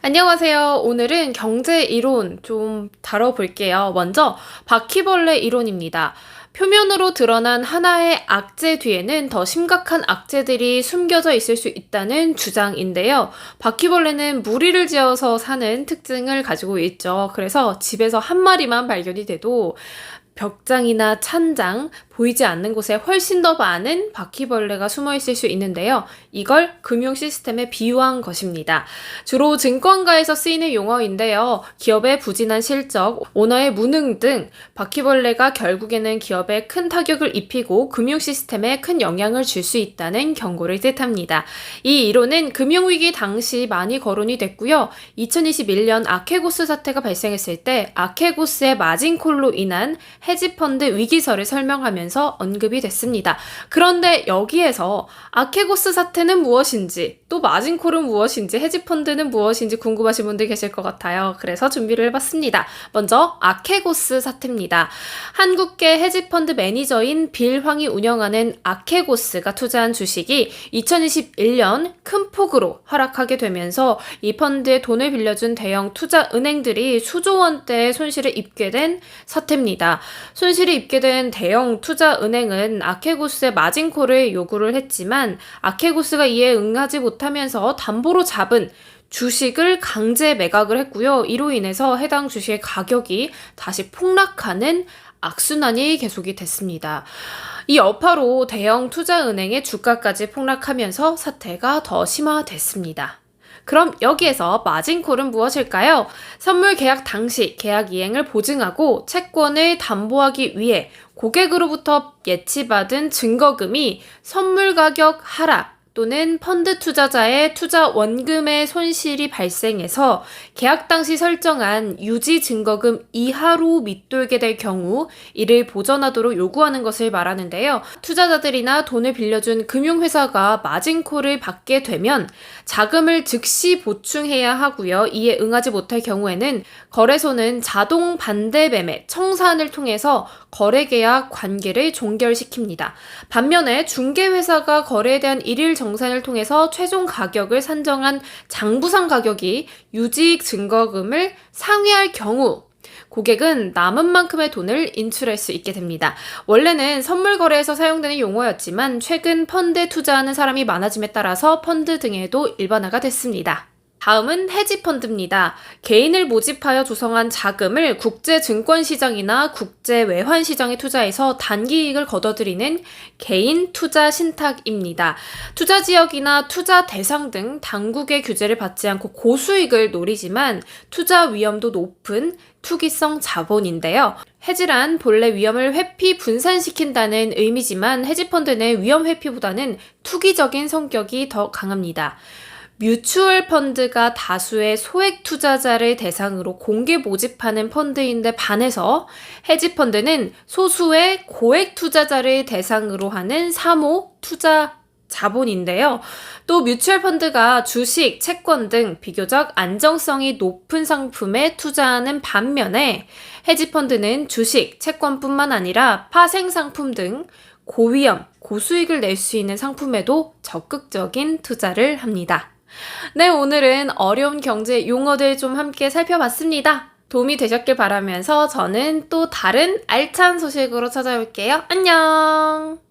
안녕하세요. 오늘은 경제 이론 좀 다뤄볼게요. 먼저 바퀴벌레 이론입니다. 표면으로 드러난 하나의 악재 뒤에는 더 심각한 악재들이 숨겨져 있을 수 있다는 주장인데요. 바퀴벌레는 무리를 지어서 사는 특징을 가지고 있죠. 그래서 집에서 한 마리만 발견이 돼도 벽장이나 찬장, 보이지 않는 곳에 훨씬 더 많은 바퀴벌레가 숨어 있을 수 있는데요. 이걸 금융 시스템에 비유한 것입니다. 주로 증권가에서 쓰이는 용어인데요. 기업의 부진한 실적, 오너의 무능 등 바퀴벌레가 결국에는 기업에 큰 타격을 입히고 금융 시스템에 큰 영향을 줄 수 있다는 경고를 뜻합니다. 이 이론은 금융위기 당시 많이 거론이 됐고요. 2021년 아케고스 사태가 발생했을 때 아케고스의 마진콜로 인한 헤지펀드 위기설을 설명하면서 언급이 됐습니다. 그런데 여기에서 아케고스 사태는 무엇인지, 또 마진콜은 무엇인지, 헤지펀드는 무엇인지 궁금하신 분들 계실 것 같아요. 그래서 준비를 해봤습니다. 먼저 아케고스 사태입니다. 한국계 헤지펀드 매니저인 빌 황이 운영하는 아케고스가 투자한 주식이 2021년 큰 폭으로 하락하게 되면서 이 펀드에 돈을 빌려준 대형 투자 은행들이 수조 원대의 손실을 입게 된 사태입니다. 손실을 입게 된 대형 투자 은행은 아케고스의 마진콜을 요구를 했지만 아케고스가 이에 응하지 못하면서 담보로 잡은 주식을 강제 매각을 했고요. 이로 인해서 해당 주식의 가격이 다시 폭락하는 악순환이 계속이 됐습니다. 이 여파로 대형 투자은행의 주가까지 폭락하면서 사태가 더 심화됐습니다. 그럼 여기에서 마진콜은 무엇일까요? 선물 계약 당시 계약 이행을 보증하고 채권을 담보하기 위해 고객으로부터 예치받은 증거금이 선물 가격 하락 또는 펀드 투자자의 투자 원금의 손실이 발생해서 계약 당시 설정한 유지 증거금 이하로 밑돌게 될 경우 이를 보전하도록 요구하는 것을 말하는데요. 투자자들이나 돈을 빌려준 금융회사가 마진콜을 받게 되면 자금을 즉시 보충해야 하고요. 이에 응하지 못할 경우에는 거래소는 자동 반대 매매, 청산을 통해서 거래계약 관계를 종결시킵니다. 반면에 중개회사가 거래에 대한 일일 정산을 통해서 최종 가격을 산정한 장부상 가격이 유지 증거금을 상회할 경우 고객은 남은 만큼의 돈을 인출할 수 있게 됩니다. 원래는 선물 거래에서 사용되는 용어였지만 최근 펀드에 투자하는 사람이 많아짐에 따라서 펀드 등에도 일반화가 됐습니다. 다음은 헤지펀드입니다. 개인을 모집하여 조성한 자금을 국제증권시장이나 국제외환시장에 투자해서 단기 이익을 거둬들이는 개인 투자 신탁입니다. 투자 지역이나 투자 대상 등 당국의 규제를 받지 않고 고수익을 노리지만 투자 위험도 높은 투기성 자본인데요. 헤지란 본래 위험을 회피 분산시킨다는 의미지만 헤지펀드는 위험 회피보다는 투기적인 성격이 더 강합니다. 뮤추얼 펀드가 다수의 소액 투자자를 대상으로 공개 모집하는 펀드인데 반해서 헤지펀드는 소수의 고액 투자자를 대상으로 하는 사모 투자 자본인데요. 또 뮤추얼 펀드가 주식, 채권 등 비교적 안정성이 높은 상품에 투자하는 반면에 헤지펀드는 주식, 채권뿐만 아니라 파생 상품 등 고위험, 고수익을 낼 수 있는 상품에도 적극적인 투자를 합니다. 네, 오늘은 어려운 경제 용어들 좀 함께 살펴봤습니다. 도움이 되셨길 바라면서 저는 또 다른 알찬 소식으로 찾아올게요. 안녕!